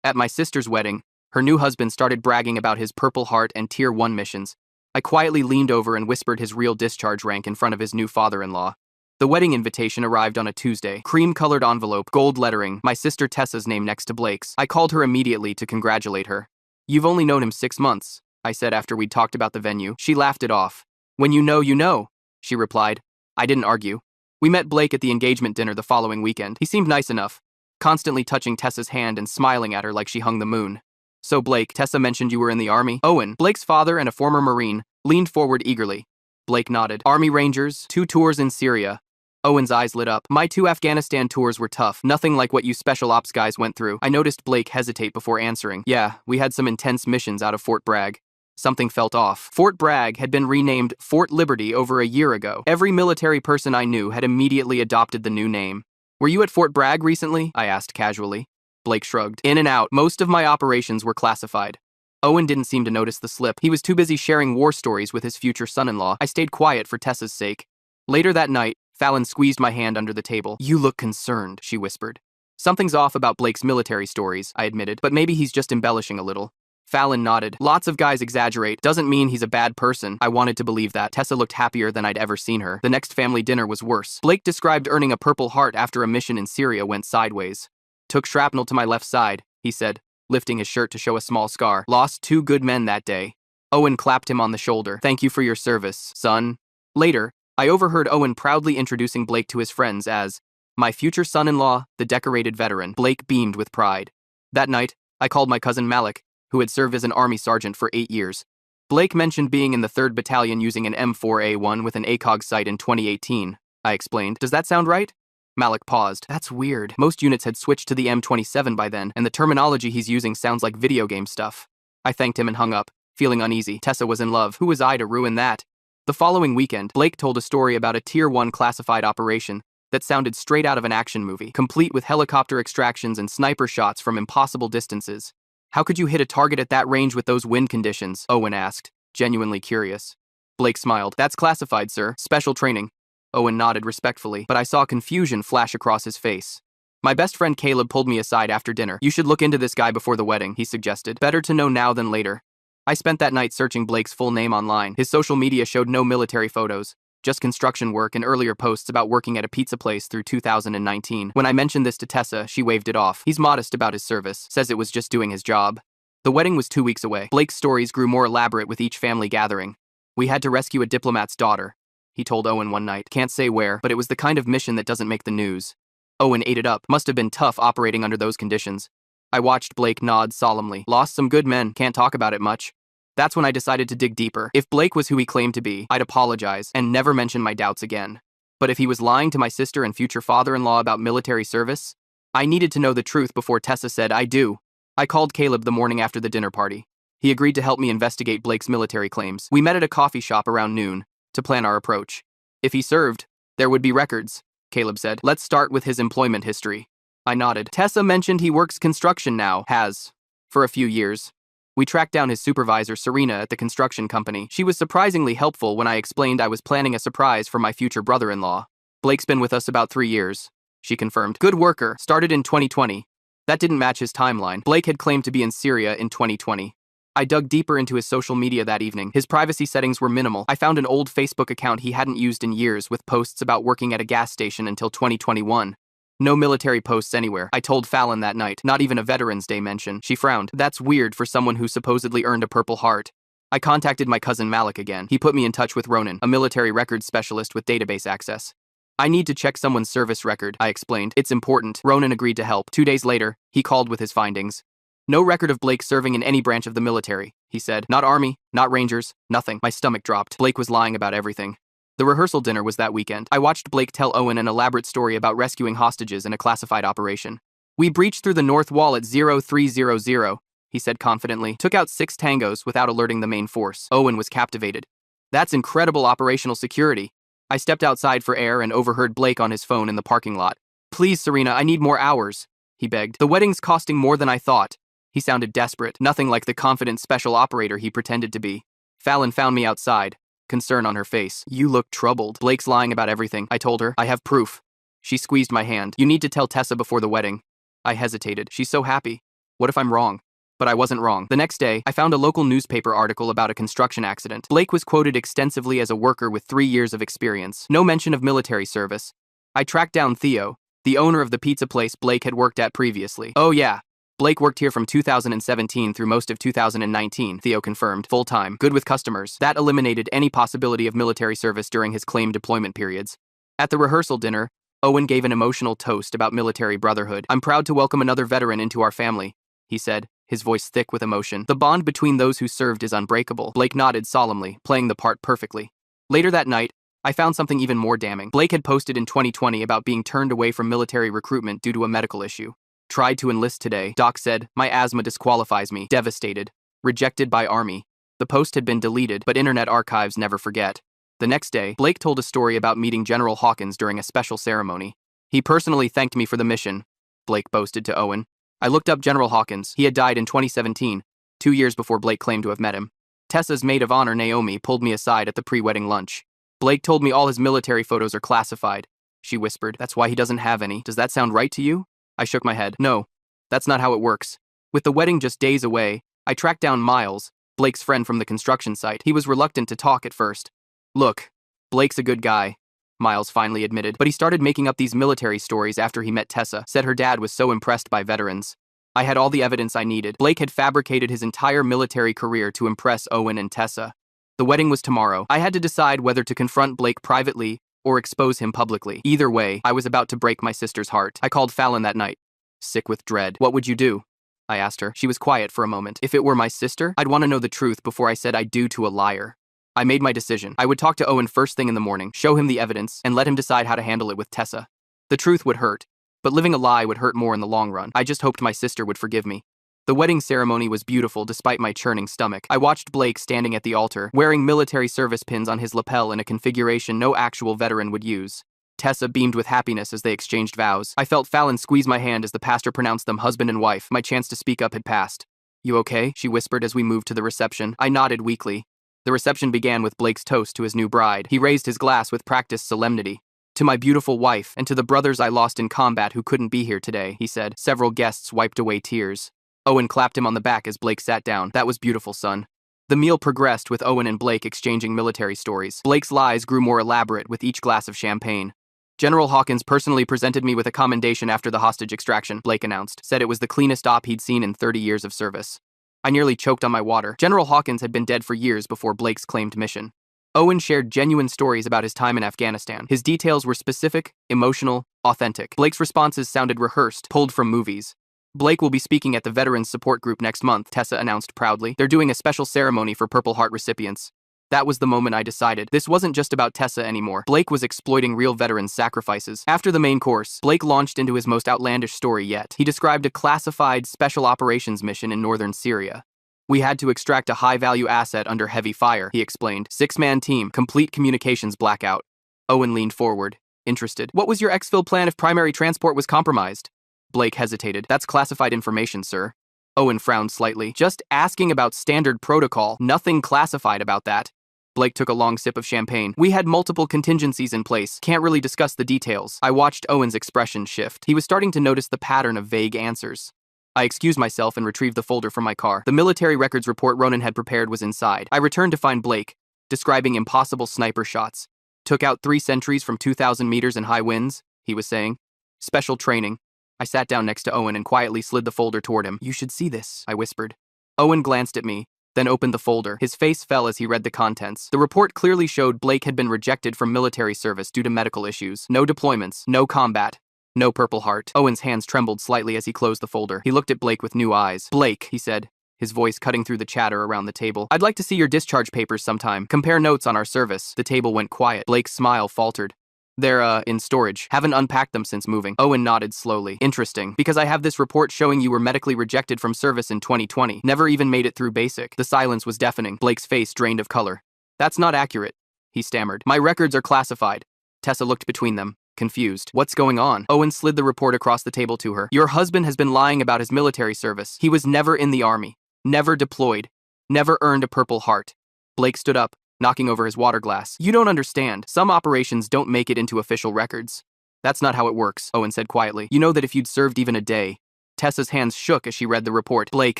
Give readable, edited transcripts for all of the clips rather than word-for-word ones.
At my sister's wedding, her new husband started bragging about his Purple Heart and Tier 1 missions. I quietly leaned over and whispered his real discharge rank in front of his new father-in-law. The wedding invitation arrived on a Tuesday. Cream-colored envelope, gold lettering, my sister Tessa's name next to Blake's. I called her immediately to congratulate her. "You've only known him 6 months, I said after we'd talked about the venue. She laughed it off. "When you know, she replied. I didn't argue. We met Blake at the engagement dinner the following weekend. He seemed nice enough, constantly touching Tessa's hand and smiling at her like she hung the moon. "So Blake, Tessa mentioned you were in the Army?" Owen, Blake's father and a former Marine, leaned forward eagerly. Blake nodded. "Army Rangers, 2 tours in Syria." Owen's eyes lit up. "My 2 Afghanistan tours were tough, nothing like what you special ops guys went through." I noticed Blake hesitate before answering. "Yeah, we had some intense missions out of Fort Bragg." Something felt off. Fort Bragg had been renamed Fort Liberty over a year ago. Every military person I knew had immediately adopted the new name. "Were you at Fort Bragg recently?" I asked casually. Blake shrugged. "In and out. Most of my operations were classified." Owen didn't seem to notice the slip. He was too busy sharing war stories with his future son-in-law. I stayed quiet for Tessa's sake. Later that night, Fallon squeezed my hand under the table. "You look concerned," she whispered. "Something's off about Blake's military stories," I admitted, "but maybe he's just embellishing a little." Fallon nodded. "Lots of guys exaggerate. Doesn't mean he's a bad person." I wanted to believe that. Tessa looked happier than I'd ever seen her. The next family dinner was worse. Blake described earning a Purple Heart after a mission in Syria went sideways. "Took shrapnel to my left side," he said, lifting his shirt to show a small scar. "Lost 2 good men that day." Owen clapped him on the shoulder. "Thank you for your service, son." Later, I overheard Owen proudly introducing Blake to his friends as my future son-in-law, the decorated veteran. Blake beamed with pride. That night, I called my cousin Malik, who had served as an army sergeant for 8 years. Blake mentioned being in the 3rd Battalion using an M4A1 with an ACOG sight in 2018. I explained. "Does that sound right?" Malik paused. "That's weird. Most units had switched to the M27 by then, and the terminology he's using sounds like video game stuff." I thanked him and hung up, feeling uneasy. Tessa was in love. Who was I to ruin that? The following weekend, Blake told a story about a Tier 1 classified operation that sounded straight out of an action movie, complete with helicopter extractions and sniper shots from impossible distances. "How could you hit a target at that range with those wind conditions?" Owen asked, genuinely curious. Blake smiled. "That's classified, sir. Special training." Owen nodded respectfully, but I saw confusion flash across his face. My best friend Caleb pulled me aside after dinner. "You should look into this guy before the wedding," he suggested. "Better to know now than later." I spent that night searching Blake's full name online. His social media showed no military photos, just construction work and earlier posts about working at a pizza place through 2019. When I mentioned this to Tessa, she waved it off. "He's modest about his service, says it was just doing his job." The wedding was 2 weeks away. Blake's stories grew more elaborate with each family gathering. "We had to rescue a diplomat's daughter," he told Owen one night. "Can't say where, but it was the kind of mission that doesn't make the news." Owen ate it up. "Must have been tough operating under those conditions." I watched Blake nod solemnly. "Lost some good men, can't talk about it much." That's when I decided to dig deeper. If Blake was who he claimed to be, I'd apologize and never mention my doubts again. But if he was lying to my sister and future father-in-law about military service, I needed to know the truth before Tessa said, "I do." I called Caleb the morning after the dinner party. He agreed to help me investigate Blake's military claims. We met at a coffee shop around noon to plan our approach. "If he served, there would be records," Caleb said. "Let's start with his employment history." I nodded. "Tessa mentioned he works construction now. Has. For a few years." We tracked down his supervisor, Serena, at the construction company. She was surprisingly helpful when I explained I was planning a surprise for my future brother-in-law. "Blake's been with us about 3 years," she confirmed. "Good worker. Started in 2020. That didn't match his timeline. Blake had claimed to be in Syria in 2020. I dug deeper into his social media that evening. His privacy settings were minimal. I found an old Facebook account he hadn't used in years with posts about working at a gas station until 2021. No military posts anywhere. I told Fallon that night. Not even a Veterans Day mention. She frowned. "That's weird for someone who supposedly earned a Purple Heart." I contacted my cousin Malik again. He put me in touch with Ronan, a military records specialist with database access. "I need to check someone's service record," I explained. "It's important." Ronan agreed to help. 2 days later, he called with his findings. "No record of Blake serving in any branch of the military," he said. "Not Army, not Rangers, nothing." My stomach dropped. Blake was lying about everything. The rehearsal dinner was that weekend. I watched Blake tell Owen an elaborate story about rescuing hostages in a classified operation. "We breached through the north wall at 0300, he said confidently. "Took out 6 tangos without alerting the main force." Owen was captivated. "That's incredible operational security." I stepped outside for air and overheard Blake on his phone in the parking lot. "Please, Serena, I need more hours," he begged. "The wedding's costing more than I thought." He sounded desperate, nothing like the confident special operator he pretended to be. Fallon found me outside, concern on her face. "You look troubled." "Blake's lying about everything," I told her. "I have proof." She squeezed my hand. "You need to tell Tessa before the wedding." I hesitated. "She's so happy." What if I'm wrong? But I wasn't wrong. The next day, I found a local newspaper article about a construction accident. Blake was quoted extensively as a worker with 3 years of experience. No mention of military service. I tracked down Theo, the owner of the pizza place Blake had worked at previously. Oh yeah, Blake worked here from 2017 through most of 2019, Theo confirmed, full-time, good with customers. That eliminated any possibility of military service during his claimed deployment periods. At the rehearsal dinner, Owen gave an emotional toast about military brotherhood. I'm proud to welcome another veteran into our family, he said, his voice thick with emotion. The bond between those who served is unbreakable. Blake nodded solemnly, playing the part perfectly. Later that night, I found something even more damning. Blake had posted in 2020 about being turned away from military recruitment due to a medical issue. Tried to enlist today, Doc said, my asthma disqualifies me. Devastated. Rejected by Army. The post had been deleted, but internet archives never forget. The next day, Blake told a story about meeting General Hawkins during a special ceremony. He personally thanked me for the mission, Blake boasted to Owen. I looked up General Hawkins. He had died in 2017, 2 years before Blake claimed to have met him. Tessa's maid of honor, Naomi, pulled me aside at the pre-wedding lunch. Blake told me all his military photos are classified, she whispered. That's why he doesn't have any. Does that sound right to you? I shook my head. No, that's not how it works. With the wedding just days away, I tracked down Miles, Blake's friend from the construction site. He was reluctant to talk at first. Look, Blake's a good guy, Miles finally admitted, but he started making up these military stories after he met Tessa, said her dad was so impressed by veterans. I had all the evidence I needed. Blake had fabricated his entire military career to impress Owen and Tessa. The wedding was tomorrow. I had to decide whether to confront Blake privately or expose him publicly. Either way, I was about to break my sister's heart. I called Fallon that night, sick with dread. What would you do? I asked her. She was quiet for a moment. If it were my sister, I'd want to know the truth before I said I do to a liar. I made my decision. I would talk to Owen first thing in the morning, show him the evidence, and let him decide how to handle it with Tessa. The truth would hurt, but living a lie would hurt more in the long run. I just hoped my sister would forgive me. The wedding ceremony was beautiful despite my churning stomach. I watched Blake standing at the altar, wearing military service pins on his lapel in a configuration no actual veteran would use. Tessa beamed with happiness as they exchanged vows. I felt Fallon squeeze my hand as the pastor pronounced them husband and wife. My chance to speak up had passed. You okay? She whispered as we moved to the reception. I nodded weakly. The reception began with Blake's toast to his new bride. He raised his glass with practiced solemnity. To my beautiful wife, and to the brothers I lost in combat who couldn't be here today, he said. Several guests wiped away tears. Owen clapped him on the back as Blake sat down. That was beautiful, son. The meal progressed with Owen and Blake exchanging military stories. Blake's lies grew more elaborate with each glass of champagne. General Hawkins personally presented me with a commendation after the hostage extraction, Blake announced. Said it was the cleanest op he'd seen in 30 years of service. I nearly choked on my water. General Hawkins had been dead for years before Blake's claimed mission. Owen shared genuine stories about his time in Afghanistan. His details were specific, emotional, authentic. Blake's responses sounded rehearsed, pulled from movies. Blake will be speaking at the Veterans Support Group next month, Tessa announced proudly. They're doing a special ceremony for Purple Heart recipients. That was the moment I decided. This wasn't just about Tessa anymore. Blake was exploiting real veterans' sacrifices. After the main course, Blake launched into his most outlandish story yet. He described a classified special operations mission in northern Syria. We had to extract a high-value asset under heavy fire, he explained. 6-man team, complete communications blackout. Owen leaned forward, interested. What was your exfil plan if primary transport was compromised? Blake hesitated. That's classified information, sir. Owen frowned slightly. Just asking about standard protocol. Nothing classified about that. Blake took a long sip of champagne. We had multiple contingencies in place. Can't really discuss the details. I watched Owen's expression shift. He was starting to notice the pattern of vague answers. I excused myself and retrieved the folder from my car. The military records report Ronan had prepared was inside. I returned to find Blake, describing impossible sniper shots. Took out 3 sentries from 2,000 meters in high winds, he was saying. Special training. I sat down next to Owen and quietly slid the folder toward him. You should see this, I whispered. Owen glanced at me, then opened the folder. His face fell as he read the contents. The report clearly showed Blake had been rejected from military service due to medical issues. No deployments, no combat, no Purple Heart. Owen's hands trembled slightly as he closed the folder. He looked at Blake with new eyes. Blake, he said, his voice cutting through the chatter around the table. I'd like to see your discharge papers sometime. Compare notes on our service. The table went quiet. Blake's smile faltered. They're, in storage. Haven't unpacked them since moving. Owen nodded slowly. Interesting, because I have this report showing you were medically rejected from service in 2020. Never even made it through basic. The silence was deafening. Blake's face drained of color. That's not accurate, he stammered. My records are classified. Tessa looked between them, confused. What's going on? Owen slid the report across the table to her. Your husband has been lying about his military service. He was never in the army. Never deployed. Never earned a Purple Heart. Blake stood up, knocking over his water glass. You don't understand. Some operations don't make it into official records. That's not how it works, Owen said quietly. You know that if you'd served even a day, Tessa's hands shook as she read the report. Blake,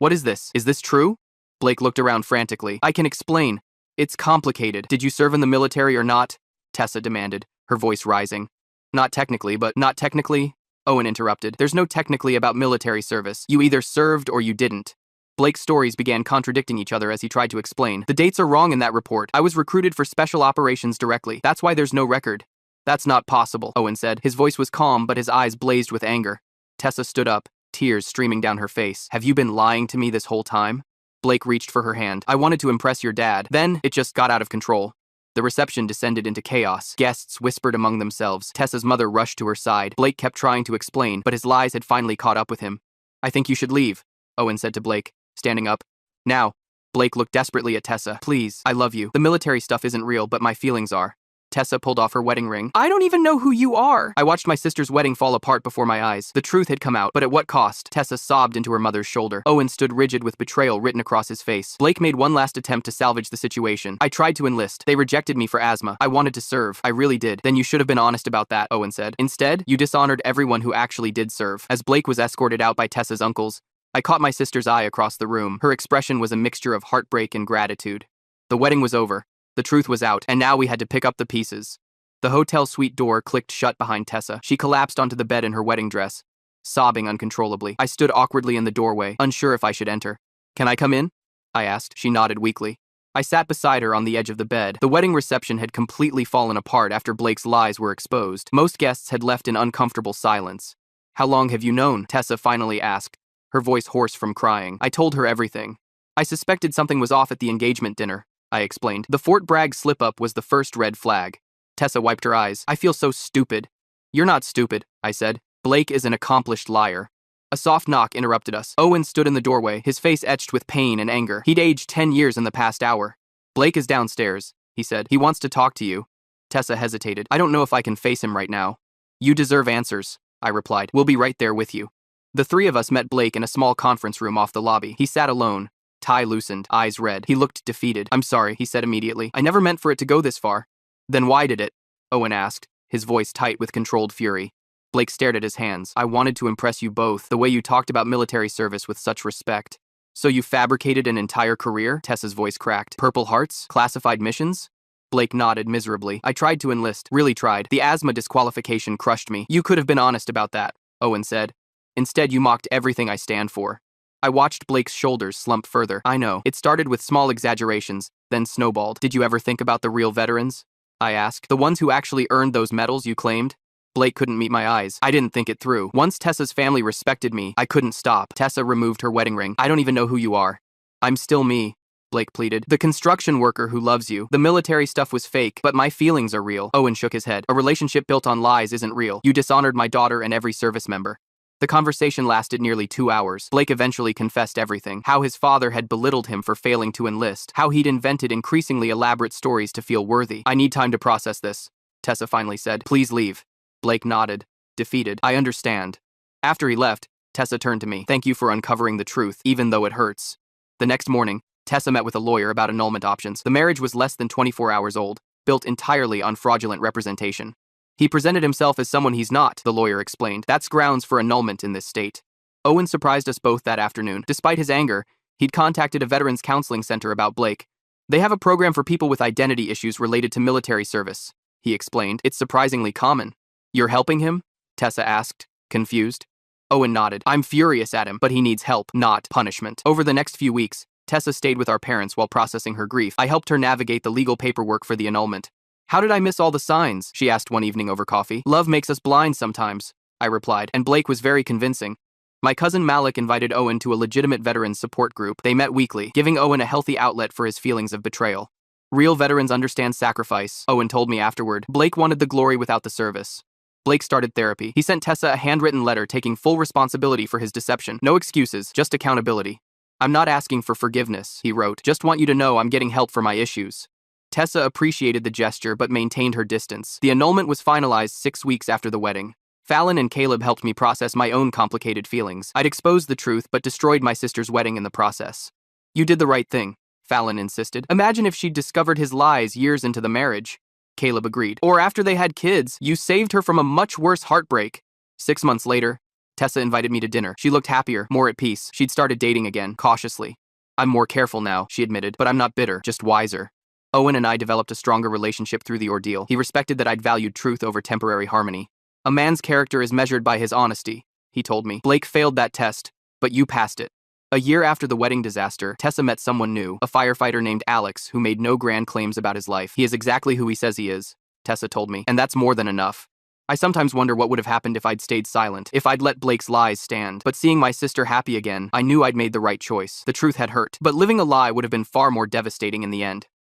what is this? Is this true? Blake looked around frantically. I can explain. It's complicated. Did you serve in the military or not? Tessa demanded, her voice rising. Not technically, but not technically? Owen interrupted. There's no technically about military service. You either served or you didn't. Blake's stories began contradicting each other as he tried to explain. The dates are wrong in that report. I was recruited for special operations directly. That's why there's no record. That's not possible, Owen said. His voice was calm, but his eyes blazed with anger. Tessa stood up, tears streaming down her face. Have you been lying to me this whole time? Blake reached for her hand. I wanted to impress your dad. Then, it just got out of control. The reception descended into chaos. Guests whispered among themselves. Tessa's mother rushed to her side. Blake kept trying to explain, but his lies had finally caught up with him. I think you should leave, Owen said to Blake, standing up. Now. Blake looked desperately at Tessa. Please, I love you. The military stuff isn't real, but my feelings are. Tessa pulled off her wedding ring. I don't even know who you are. I watched my sister's wedding fall apart before my eyes. The truth had come out, but at what cost? Tessa sobbed into her mother's shoulder. Owen stood rigid with betrayal written across his face. Blake made one last attempt to salvage the situation. I tried to enlist. They rejected me for asthma. I wanted to serve. I really did. Then you should have been honest about that, Owen said. Instead, you dishonored everyone who actually did serve. As Blake was escorted out by Tessa's uncles, I caught my sister's eye across the room. Her expression was a mixture of heartbreak and gratitude. The wedding was over. The truth was out, and now we had to pick up the pieces. The hotel suite door clicked shut behind Tessa. She collapsed onto the bed in her wedding dress, sobbing uncontrollably. I stood awkwardly in the doorway, unsure if I should enter. Can I come in? I asked. She nodded weakly. I sat beside her on the edge of the bed. The wedding reception had completely fallen apart after Blake's lies were exposed. Most guests had left in uncomfortable silence. How long have you known? Tessa finally asked, her voice hoarse from crying. I told her everything. I suspected something was off at the engagement dinner, I explained. The Fort Bragg slip-up was the first red flag. Tessa wiped her eyes. I feel so stupid. You're not stupid, I said. Blake is an accomplished liar. A soft knock interrupted us. Owen stood in the doorway, his face etched with pain and anger. He'd aged 10 years in the past hour. Blake is downstairs, he said. He wants to talk to you. Tessa hesitated. I don't know if I can face him right now. You deserve answers, I replied. We'll be right there with you. The three of us met Blake in a small conference room off the lobby. He sat alone, tie loosened, eyes red. He looked defeated. I'm sorry, he said immediately. I never meant for it to go this far. Then why did it? Owen asked, his voice tight with controlled fury. Blake stared at his hands. I wanted to impress you both, the way you talked about military service with such respect. So you fabricated an entire career? Tessa's voice cracked. Purple Hearts? Classified missions? Blake nodded miserably. I tried to enlist, really tried. The asthma disqualification crushed me. You could have been honest about that, Owen said. Instead, you mocked everything I stand for. I watched Blake's shoulders slump further. I know. It started with small exaggerations, then snowballed. Did you ever think about the real veterans? I asked. The ones who actually earned those medals you claimed? Blake couldn't meet my eyes. I didn't think it through. Once Tessa's family respected me, I couldn't stop. Tessa removed her wedding ring. I don't even know who you are. I'm still me, Blake pleaded. The construction worker who loves you. The military stuff was fake, but my feelings are real. Owen shook his head. A relationship built on lies isn't real. You dishonored my daughter and every service member. The conversation lasted nearly 2 hours. Blake eventually confessed everything. How his father had belittled him for failing to enlist. How he'd invented increasingly elaborate stories to feel worthy. I need time to process this, Tessa finally said. Please leave. Blake nodded, defeated. I understand. After he left, Tessa turned to me. Thank you for uncovering the truth, even though it hurts. The next morning, Tessa met with a lawyer about annulment options. The marriage was less than 24 hours old, built entirely on fraudulent representation. He presented himself as someone he's not, the lawyer explained. That's grounds for annulment in this state. Owen surprised us both that afternoon. Despite his anger, he'd contacted a veterans counseling center about Blake. They have a program for people with identity issues related to military service, he explained. It's surprisingly common. You're helping him? Tessa asked, confused. Owen nodded. I'm furious at him, but he needs help, not punishment. Over the next few weeks, Tessa stayed with our parents while processing her grief. I helped her navigate the legal paperwork for the annulment. How did I miss all the signs? She asked one evening over coffee. Love makes us blind sometimes, I replied, and Blake was very convincing. My cousin Malik invited Owen to a legitimate veterans support group. They met weekly, giving Owen a healthy outlet for his feelings of betrayal. Real veterans understand sacrifice, Owen told me afterward. Blake wanted the glory without the service. Blake started therapy. He sent Tessa a handwritten letter taking full responsibility for his deception. No excuses, just accountability. I'm not asking for forgiveness, he wrote. Just want you to know I'm getting help for my issues. Tessa appreciated the gesture but maintained her distance. The annulment was finalized 6 weeks after the wedding. Fallon and Caleb helped me process my own complicated feelings. I'd exposed the truth but destroyed my sister's wedding in the process. You did the right thing, Fallon insisted. Imagine if she'd discovered his lies years into the marriage. Caleb agreed. Or after they had kids, you saved her from a much worse heartbreak. 6 months later, Tessa invited me to dinner. She looked happier, more at peace. She'd started dating again, cautiously. I'm more careful now, she admitted, but I'm not bitter, just wiser. Owen and I developed a stronger relationship through the ordeal. He respected that I'd valued truth over temporary harmony. A man's character is measured by his honesty, he told me. Blake failed that test, but you passed it. A year after the wedding disaster, Tessa met someone new, a firefighter named Alex, who made no grand claims about his life. He is exactly who he says he is, Tessa told me, and that's more than enough. I sometimes wonder what would have happened if I'd stayed silent, if I'd let Blake's lies stand. But seeing my sister happy again, I knew I'd made the right choice. The truth had hurt, but living a lie would have been far more devastating in the end.